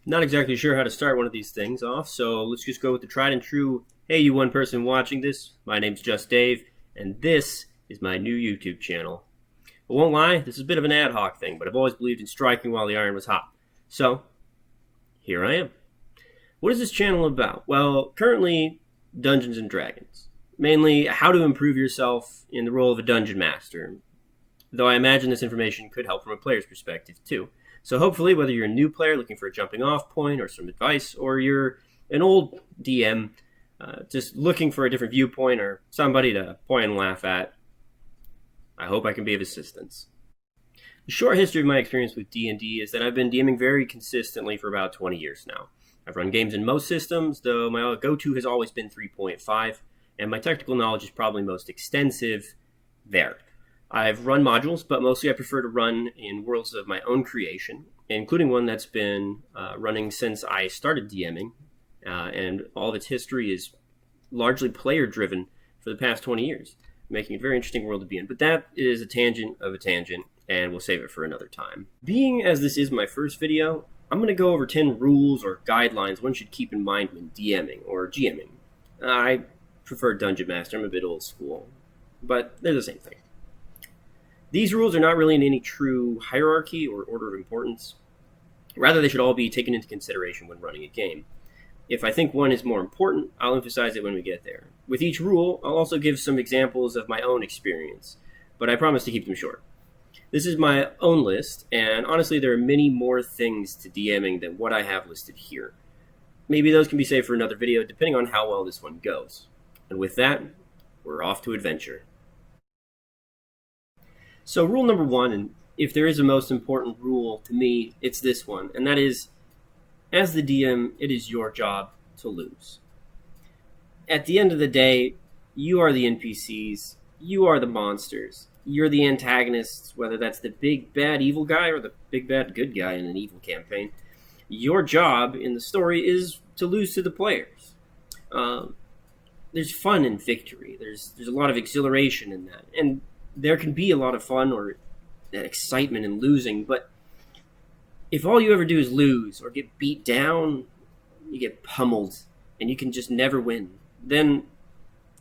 Not exactly sure how to start one of these things off, so let's just go with the tried and true. Hey, you one person watching this, my name's Just Dave, and this is my new YouTube channel. I won't lie, this is a bit of an ad hoc thing, but I've always believed in striking while the iron was hot. So, here I am. What is this channel about? Well, currently, Dungeons and Dragons. Mainly, how to improve yourself in the role of a dungeon master. Though I imagine this information could help from a player's perspective, too. So hopefully, whether you're a new player looking for a jumping off point or some advice, or you're an old DM just looking for a different viewpoint or somebody to point and laugh at, I hope I can be of assistance. The short history of my experience with D&D is that I've been DMing very consistently for about 20 years now. I've run games in most systems, though my go-to has always been 3.5, and my technical knowledge is probably most extensive there. I've run modules, but mostly I prefer to run in worlds of my own creation, including one that's been running since I started DMing, and all of its history is largely player-driven for the past 20 years, making it a very interesting world to be in. But that is a tangent of a tangent, and we'll save it for another time. Being as this is my first video, I'm going to go over 10 rules or guidelines one should keep in mind when DMing or GMing. I prefer Dungeon Master, I'm a bit old school, but they're the same thing. These rules are not really in any true hierarchy or order of importance. Rather, they should all be taken into consideration when running a game. If I think one is more important, I'll emphasize it when we get there. With each rule, I'll also give some examples of my own experience, but I promise to keep them short. This is my own list, and honestly, there are many more things to DMing than what I have listed here. Maybe those can be saved for another video, depending on how well this one goes. And with that, we're off to adventure. So rule number one, and if there is a most important rule to me, it's this one, and that is, as the DM, it is your job to lose. At the end of the day, you are the NPCs, you are the monsters, you're the antagonists, whether that's the big bad evil guy or the big bad good guy in an evil campaign. Your job in the story is to lose to the players. There's fun in victory, there's a lot of exhilaration in that, and there can be a lot of fun or that excitement in losing, but if all you ever do is lose or get beat down, you get pummeled, and you can just never win, then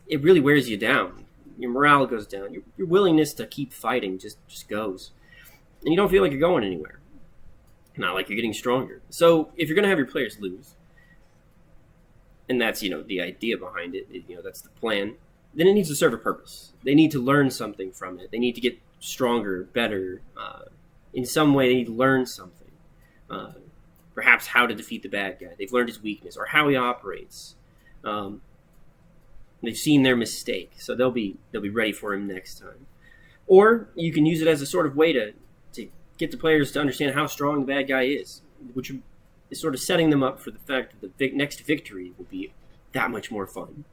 it really wears you down. Your morale goes down. Your willingness to keep fighting just goes. And you don't feel like you're going anywhere. Not like you're getting stronger. So if you're going to have your players lose, and that's, the idea behind it, that's the plan, then it needs to serve a purpose. They need to learn something from it. They need to get stronger, better. In some way, they need to learn something. Perhaps how to defeat the bad guy. They've learned his weakness or how he operates. They've seen their mistake, so they'll be ready for him next time. Or you can use it as a sort of way to get the players to understand how strong the bad guy is, which is sort of setting them up for the fact that the next victory will be that much more fun.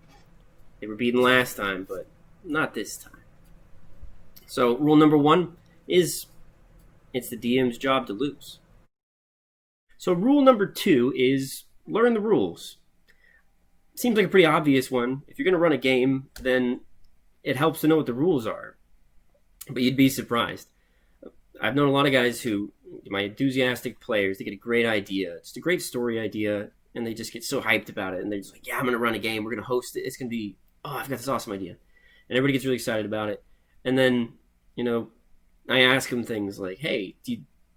They were beaten last time, but not this time. So rule number one is it's the DM's job to lose. So rule number two is learn the rules. Seems like a pretty obvious one. If you're going to run a game, then it helps to know what the rules are. But you'd be surprised. I've known a lot of guys who, my enthusiastic players, they get a great idea. Just a great story idea, and they just get so hyped about it. And they're just like, yeah, I'm going to run a game. We're going to host it. It's going to be, I've got this awesome idea. And everybody gets really excited about it. And then, I ask them things like, hey, do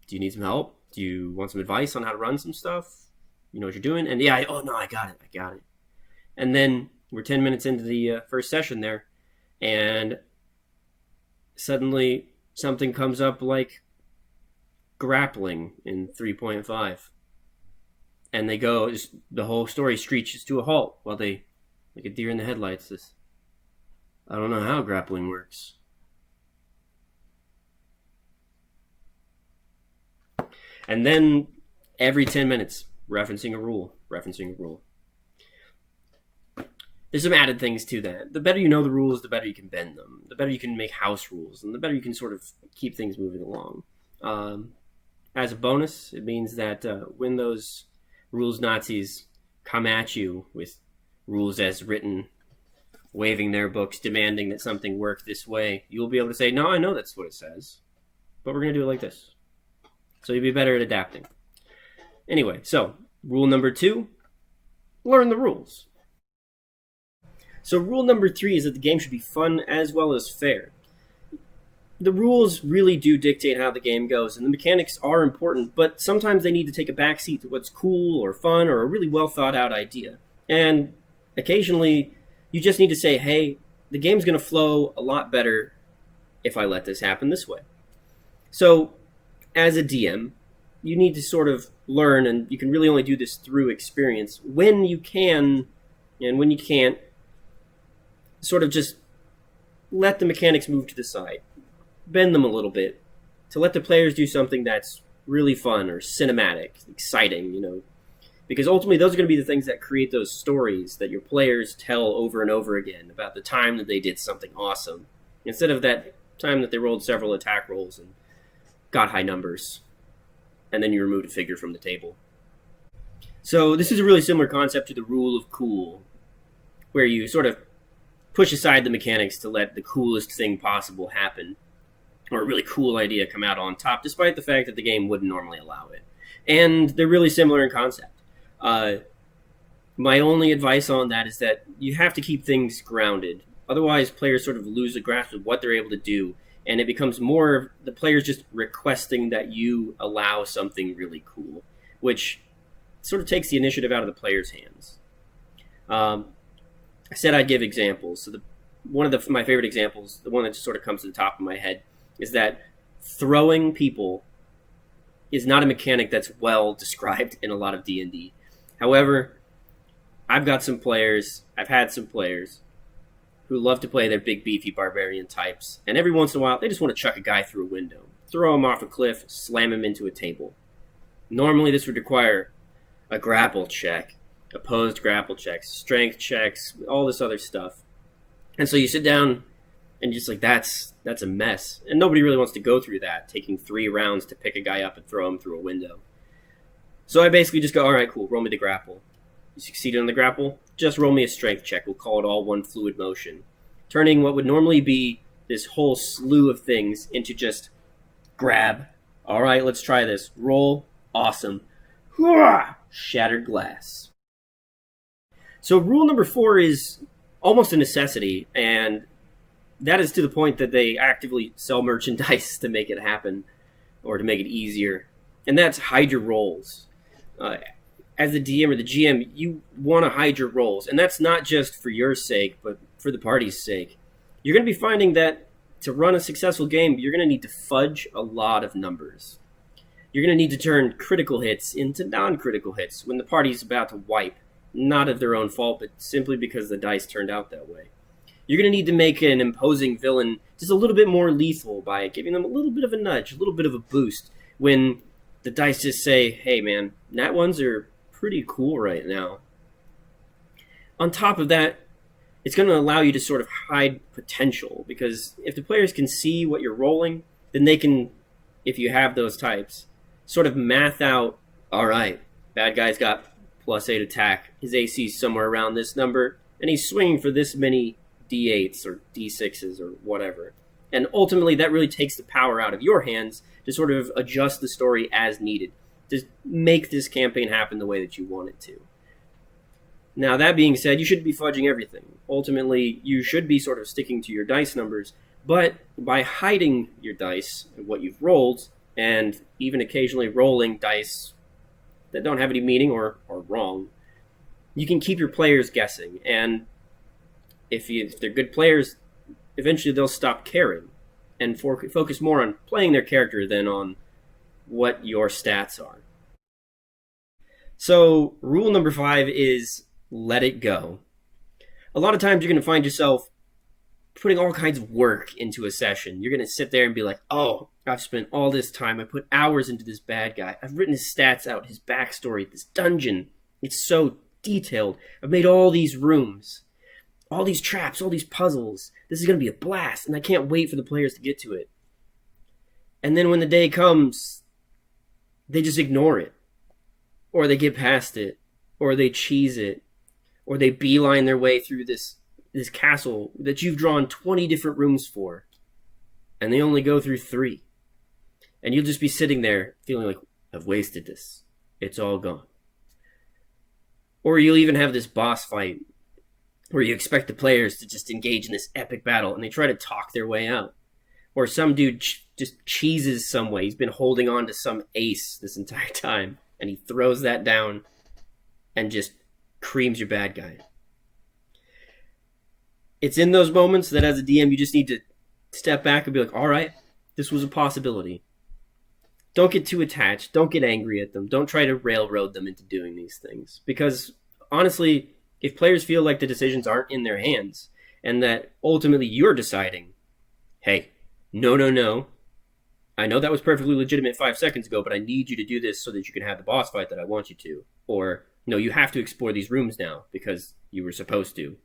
you need some help? Do you want some advice on how to run some stuff? You know what you're doing? And yeah, I got it. And then we're 10 minutes into the first session there, and suddenly something comes up like grappling in 3.5. And they go, the whole story screeches to a halt while they, like a deer in the headlights, this, I don't know how grappling works. And then every 10 minutes, referencing a rule. There's some added things to that. The better you know the rules, the better you can bend them. The better you can make house rules, and the better you can sort of keep things moving along. As a bonus, it means that when those rules Nazis come at you with rules as written, waving their books, demanding that something work this way, you'll be able to say, no, I know that's what it says, but we're going to do it like this. So you'll be better at adapting. Anyway, so Rule number 2, learn the rules. So rule number 3 is that the game should be fun as well as fair. The rules really do dictate how the game goes, and the mechanics are important, but sometimes they need to take a backseat to what's cool or fun or a really well thought out idea. And occasionally, you just need to say, hey, the game's going to flow a lot better if I let this happen this way. So, as a DM, you need to sort of learn, and you can really only do this through experience, when you can and when you can't, sort of just let the mechanics move to the side. Bend them a little bit to let the players do something that's really fun or cinematic, exciting, because ultimately those are going to be the things that create those stories that your players tell over and over again about the time that they did something awesome, instead of that time that they rolled several attack rolls and got high numbers, and then you removed a figure from the table. So this is a really similar concept to the rule of cool, where you sort of push aside the mechanics to let the coolest thing possible happen, or a really cool idea come out on top, despite the fact that the game wouldn't normally allow it. And they're really similar in concept. My only advice on that is that you have to keep things grounded. Otherwise, players sort of lose a grasp of what they're able to do, and it becomes more the players just requesting that you allow something really cool, which sort of takes the initiative out of the players' hands. I said I'd give examples. So one of my favorite examples, the one that just sort of comes to the top of my head, is that throwing people is not a mechanic that's well described in a lot of D&D. However, I've had some players who love to play their big beefy barbarian types, and every once in a while they just want to chuck a guy through a window, throw him off a cliff, slam him into a table. Normally this would require a grapple check, opposed grapple checks, strength checks, all this other stuff. And so you sit down and just that's a mess. And nobody really wants to go through that, taking 3 rounds to pick a guy up and throw him through a window. So I basically just go, all right, cool, roll me the grapple. You succeeded on the grapple? Just roll me a strength check. We'll call it all one fluid motion. Turning what would normally be this whole slew of things into just grab. All right, let's try this. Roll. Awesome. Shattered glass. So rule number 4 is almost a necessity, and that is to the point that they actively sell merchandise to make it happen, or to make it easier. And that's hide your rolls. As the DM or the GM, you want to hide your rolls. And that's not just for your sake, but for the party's sake. You're going to be finding that to run a successful game, you're going to need to fudge a lot of numbers. You're going to need to turn critical hits into non-critical hits when the party's about to wipe, not of their own fault, but simply because the dice turned out that way. You're going to need to make an imposing villain just a little bit more lethal by giving them a little bit of a nudge, a little bit of a boost, when the dice just say, hey man, nat ones are pretty cool right now. On top of that, it's going to allow you to sort of hide potential, because if the players can see what you're rolling, then they can, if you have those types, sort of math out, all right, bad guy's got +8 attack, his AC's somewhere around this number, and he's swinging for this many D8s or D6s or whatever. And ultimately, that really takes the power out of your hands to sort of adjust the story as needed, to make this campaign happen the way that you want it to. Now, that being said, you shouldn't be fudging everything. Ultimately, you should be sort of sticking to your dice numbers, but by hiding your dice and what you've rolled, and even occasionally rolling dice that don't have any meaning or are wrong, you can keep your players guessing. And if they're good players, eventually they'll stop caring and focus more on playing their character than on what your stats are. So rule number 5 is let it go. A lot of times you're going to find yourself putting all kinds of work into a session. You're going to sit there and be like, oh, I've spent all this time. I put hours into this bad guy. I've written his stats out, his backstory, this dungeon. It's so detailed. I've made all these rooms, all these traps, all these puzzles. This is going to be a blast, and I can't wait for the players to get to it. And then when the day comes, they just ignore it. Or they get past it. Or they cheese it. Or they beeline their way through this castle that you've drawn 20 different rooms for. And they only go through 3. And you'll just be sitting there feeling like, I've wasted this. It's all gone. Or you'll even have this boss fight where you expect the players to just engage in this epic battle and they try to talk their way out. Or some dude just cheeses some way. He's been holding on to some ace this entire time and he throws that down and just creams your bad guy. It's in those moments that as a DM you just need to step back and be like, all right, this was a possibility. Don't get too attached. Don't get angry at them. Don't try to railroad them into doing these things. Because honestly, if players feel like the decisions aren't in their hands and that ultimately you're deciding, hey, no, I know that was perfectly legitimate 5 seconds ago, but I need you to do this so that you can have the boss fight that I want you to. Or, no, you have to explore these rooms now because you were supposed to.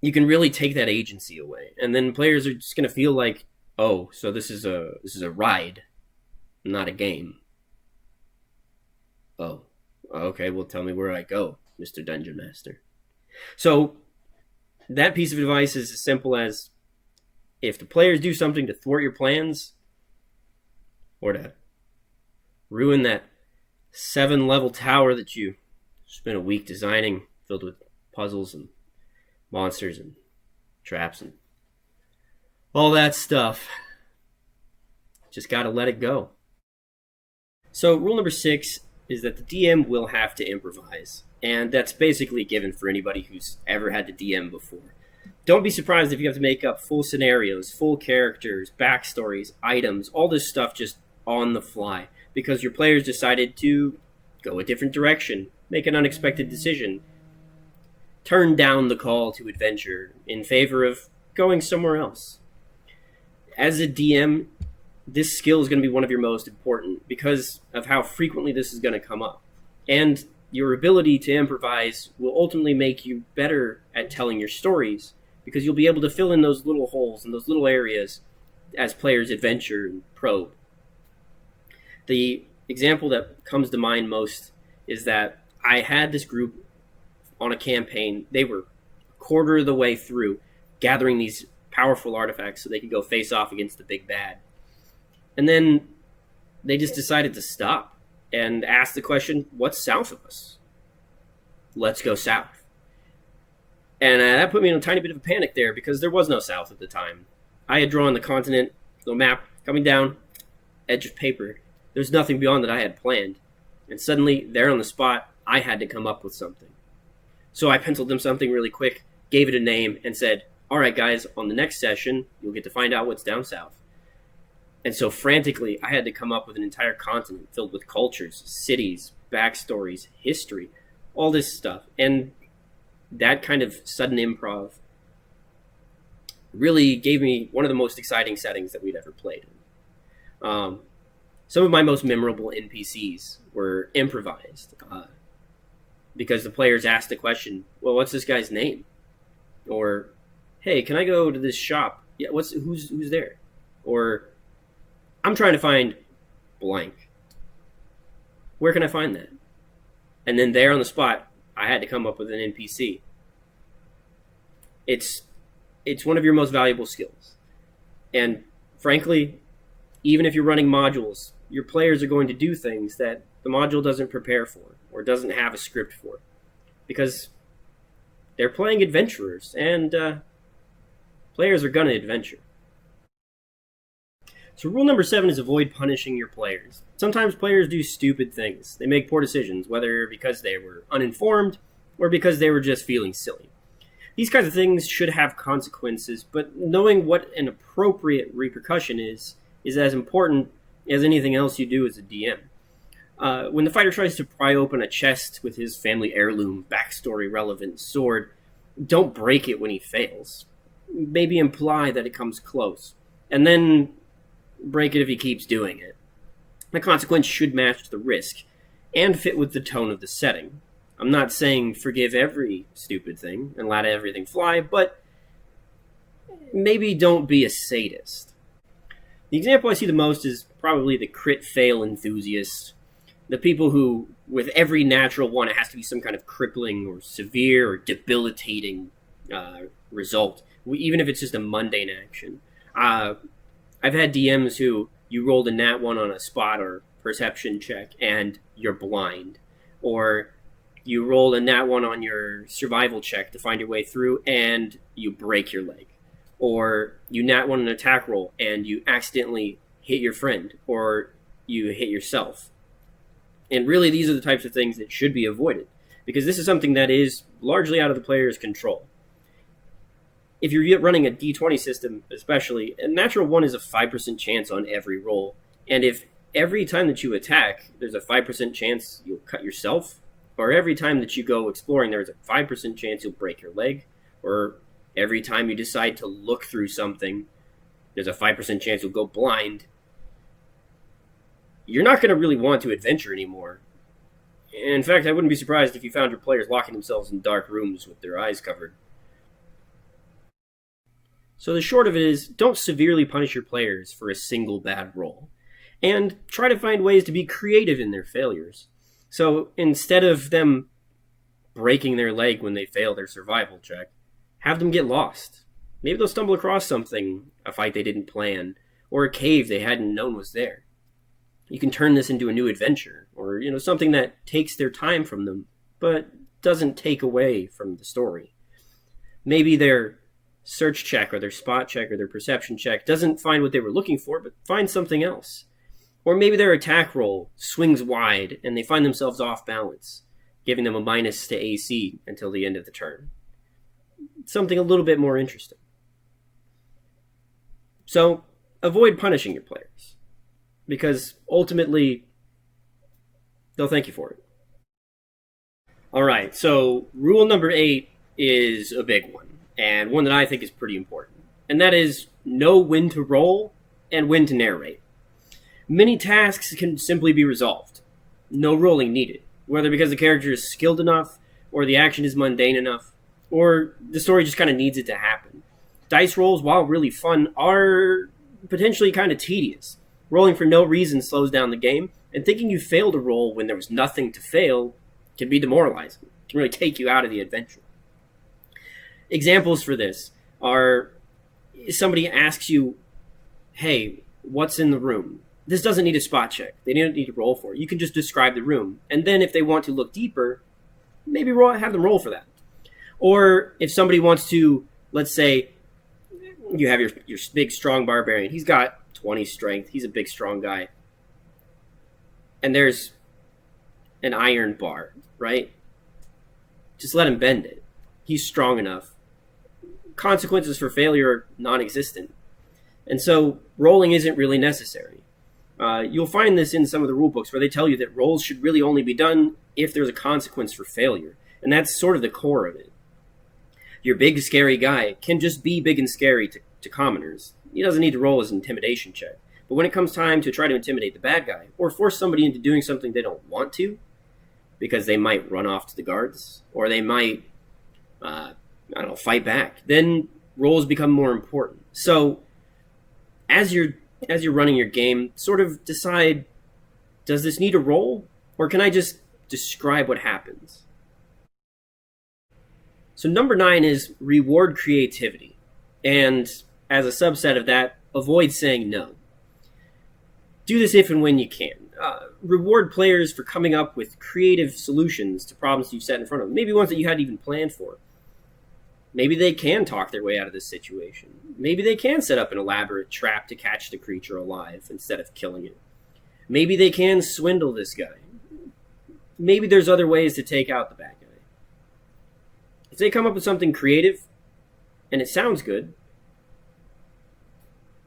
You can really take that agency away. And then players are just going to feel like, oh, so this is a ride, not a game. Oh, okay, well, tell me where I go, Mr. Dungeon Master. So that piece of advice is as simple as, if the players do something to thwart your plans or to ruin that 7-level tower that you spent a week designing, filled with puzzles and monsters and traps and all that stuff, just gotta let it go. So rule number 6 is that the DM will have to improvise. And that's basically a given for anybody who's ever had to DM before. Don't be surprised if you have to make up full scenarios, full characters, backstories, items, all this stuff just on the fly, because your players decided to go a different direction, make an unexpected decision, turn down the call to adventure in favor of going somewhere else. As a DM, this skill is going to be one of your most important because of how frequently this is going to come up. And your ability to improvise will ultimately make you better at telling your stories because you'll be able to fill in those little holes and those little areas as players adventure and probe. The example that comes to mind most is that I had this group on a campaign. They were a quarter of the way through gathering these powerful artifacts so they could go face off against the big bad. And then they just decided to stop and ask the question, what's south of us? Let's go south. And that put me in a tiny bit of a panic there because there was no south at the time. I had drawn the continent, the map coming down, edge of paper. There's nothing beyond that I had planned. And suddenly, there on the spot, I had to come up with something. So I penciled them something really quick, gave it a name, and said, all right, guys, on the next session, you'll get to find out what's down south. And so frantically, I had to come up with an entire continent filled with cultures, cities, backstories, history, all this stuff. And that kind of sudden improv really gave me one of the most exciting settings that we'd ever played in. Some of my most memorable NPCs were improvised because the players asked the question, well, what's this guy's name? Or, hey, can I go to this shop? Yeah, who's there? Or, I'm trying to find blank. Where can I find that? And then there on the spot, I had to come up with an NPC. It's one of your most valuable skills. And frankly, even if you're running modules, your players are going to do things that the module doesn't prepare for or doesn't have a script for. Because they're playing adventurers, and players are going to adventure. So rule number 7 is avoid punishing your players. Sometimes players do stupid things. They make poor decisions, whether because they were uninformed or because they were just feeling silly. These kinds of things should have consequences, but knowing what an appropriate repercussion is as important as anything else you do as a DM. When the fighter tries to pry open a chest with his family heirloom, backstory-relevant sword, don't break it when he fails. Maybe imply that it comes close, and then break it if he keeps doing it. The consequence should match the risk and fit with the tone of the setting. I'm not saying forgive every stupid thing and let everything fly, but maybe don't be a sadist. The example I see the most is probably the crit fail enthusiast. The people who, with every natural one, it has to be some kind of crippling or severe or debilitating result, even if it's just a mundane action. I've had DMs who you rolled a nat 1 on a spot or perception check and you're blind. Or You roll a nat 1 on your survival check to find your way through, and you break your leg. Or you nat 1 an attack roll, and you accidentally hit your friend, or you hit yourself. And really, these are the types of things that should be avoided, because this is something that is largely out of the player's control. If you're running a d20 system, especially, a natural 1 is a 5% chance on every roll. And if every time that you attack, there's a 5% chance you'll cut yourself, or every time that you go exploring, there's a 5% chance you'll break your leg, or every time you decide to look through something, there's a 5% chance you'll go blind, you're not going to really want to adventure anymore. In fact, I wouldn't be surprised if you found your players locking themselves in dark rooms with their eyes covered. So the short of it is, don't severely punish your players for a single bad roll, and try to find ways to be creative in their failures. So instead of them breaking their leg when they fail their survival check, have them get lost. Maybe they'll stumble across something, a fight they didn't plan, or a cave they hadn't known was there. You can turn this into a new adventure, or something that takes their time from them, but doesn't take away from the story. Maybe their search check or their spot check or their perception check doesn't find what they were looking for, but finds something else. Or maybe their attack roll swings wide and they find themselves off balance, giving them a minus to AC until the end of the turn. Something a little bit more interesting. So avoid punishing your players, because ultimately they'll thank you for it. All right, so rule number 8 is a big one, and one that I think is pretty important. And that is know when to roll and when to narrate. Many tasks can simply be resolved. No rolling needed, whether because the character is skilled enough, or the action is mundane enough, or the story just kind of needs it to happen. Dice rolls, while really fun, are potentially kind of tedious. Rolling for no reason slows down the game, and thinking you failed a roll when there was nothing to fail can be demoralizing. It can really take you out of the adventure. Examples for this are somebody asks you, hey, what's in the room? This doesn't need a spot check. They don't need to roll for it. You can just describe the room. And then if they want to look deeper, maybe have them roll for that. Or if somebody wants to, let's say, you have your big, strong barbarian. He's got 20 strength. He's a big, strong guy. And there's an iron bar, right? Just let him bend it. He's strong enough. Consequences for failure are non-existent. And so rolling isn't really necessary. You'll find this in some of the rule books where they tell you that rolls should really only be done if there's a consequence for failure. And that's sort of the core of it. Your big, scary guy can just be big and scary to commoners. He doesn't need to roll his intimidation check. But when it comes time to try to intimidate the bad guy, or force somebody into doing something they don't want to, because they might run off to the guards, or they might, fight back, then rolls become more important. So as you're running your game, sort of decide, does this need a roll? Or can I just describe what happens? So number 9 is reward creativity. And as a subset of that, avoid saying no. Do this if and when you can. Reward players for coming up with creative solutions to problems you've set in front of them. Maybe ones that you hadn't even planned for. Maybe they can talk their way out of this situation. Maybe they can set up an elaborate trap to catch the creature alive instead of killing it. Maybe they can swindle this guy. Maybe there's other ways to take out the bad guy. If they come up with something creative and it sounds good,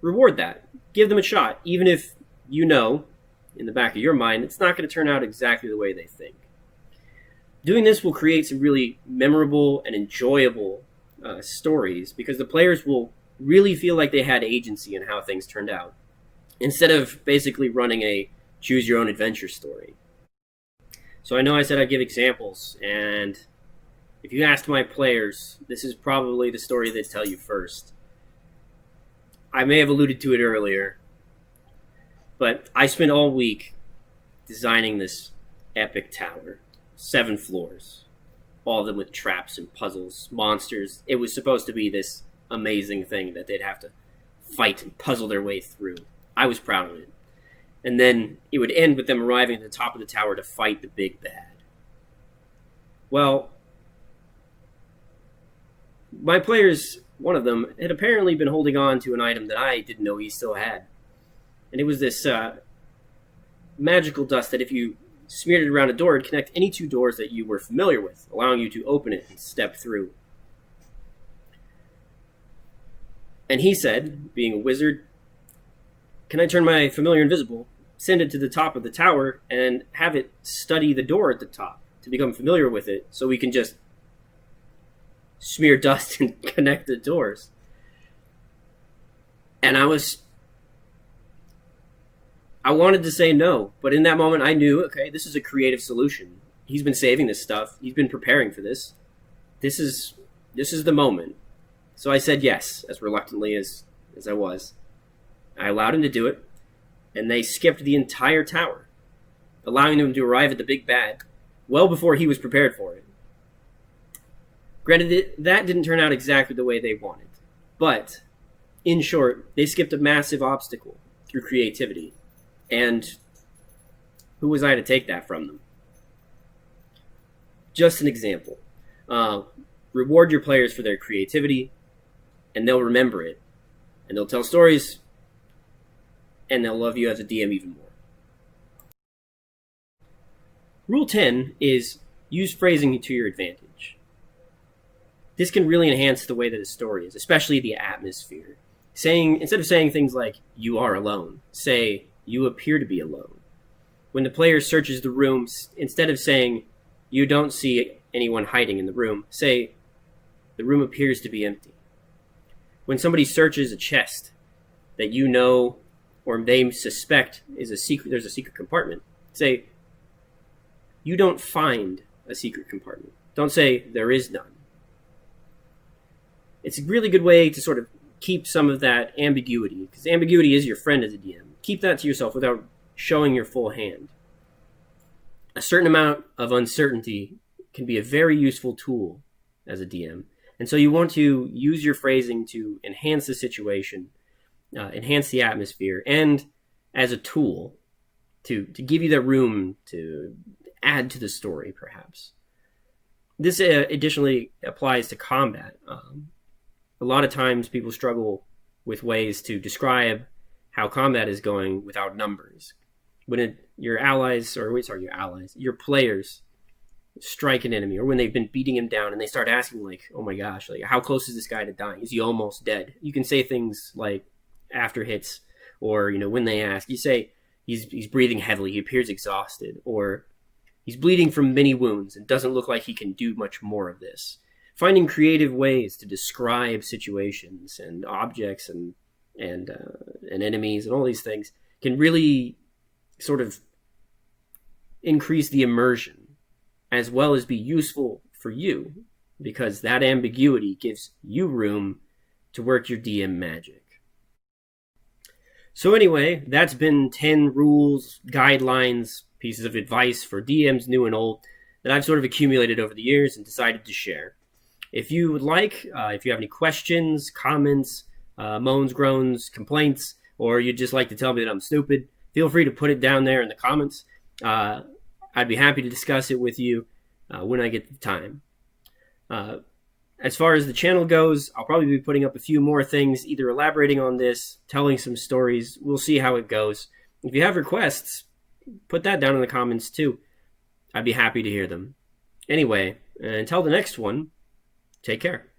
reward that. Give them a shot, even if you know, in the back of your mind, it's not going to turn out exactly the way they think. Doing this will create some really memorable and enjoyable stories, because the players will really feel like they had agency in how things turned out, instead of basically running a choose-your-own-adventure story. So I know I said I'd give examples, and if you asked my players, this is probably the story they'd tell you first. I may have alluded to it earlier, but I spent all week designing this epic tower. 7 floors. All of them with traps and puzzles, monsters. It was supposed to be this amazing thing that they'd have to fight and puzzle their way through. I was proud of it. And then it would end with them arriving at the top of the tower to fight the big bad. Well, my players, one of them, had apparently been holding on to an item that I didn't know he still had. And it was this magical dust that if you smeared it around a door, it'd connect any two doors that you were familiar with, allowing you to open it and step through. And he said, being a wizard, can I turn my familiar invisible, send it to the top of the tower, and have it study the door at the top to become familiar with it so we can just smear dust and connect the doors? And I wanted to say no, but in that moment I knew, okay, this is a creative solution. He's been saving this stuff. He's been preparing for this. This is the moment. So I said yes, as reluctantly as I was. I allowed him to do it, and they skipped the entire tower, allowing him to arrive at the big bad well before he was prepared for it. Granted, that didn't turn out exactly the way they wanted, but in short, they skipped a massive obstacle through creativity. And who was I to take that from them? Just an example. Reward your players for their creativity, and they'll remember it. And they'll tell stories, and they'll love you as a DM even more. Rule 10 is use phrasing to your advantage. This can really enhance the way that a story is, especially the atmosphere. Instead of saying things like, you are alone, say, you appear to be alone. When the player searches the room, instead of saying, you don't see anyone hiding in the room, say, the room appears to be empty. When somebody searches a chest that you know or they suspect is a secret, there's a secret compartment, say, you don't find a secret compartment. Don't say, there is none. It's a really good way to sort of keep some of that ambiguity, because ambiguity is your friend as a DM. Keep that to yourself without showing your full hand. A certain amount of uncertainty can be a very useful tool as a DM. And so you want to use your phrasing to enhance the situation, enhance the atmosphere, and as a tool to give you the room to add to the story, perhaps. This additionally applies to combat. A lot of times people struggle with ways to describe how combat is going without numbers. When your players strike an enemy, or when they've been beating him down and they start asking, like, oh my gosh, like, how close is this guy to dying? Is he almost dead? You can say things like after hits, or, when they ask, you say he's breathing heavily, he appears exhausted, or he's bleeding from many wounds and doesn't look like he can do much more of this. Finding creative ways to describe situations and objects and enemies and all these things can really sort of increase the immersion, as well as be useful for you, because that ambiguity gives you room to work your DM magic. So anyway, that's been 10 rules, guidelines, pieces of advice for DMs new and old that I've sort of accumulated over the years and decided to share. If you would like, if you have any questions, comments, moans, groans, complaints, or you'd just like to tell me that I'm stupid, feel free to put it down there in the comments. I'd be happy to discuss it with you when I get the time. As far as the channel goes, I'll probably be putting up a few more things, either elaborating on this, telling some stories. We'll see how it goes. If you have requests, put that down in the comments too. I'd be happy to hear them. Anyway, until the next one, take care.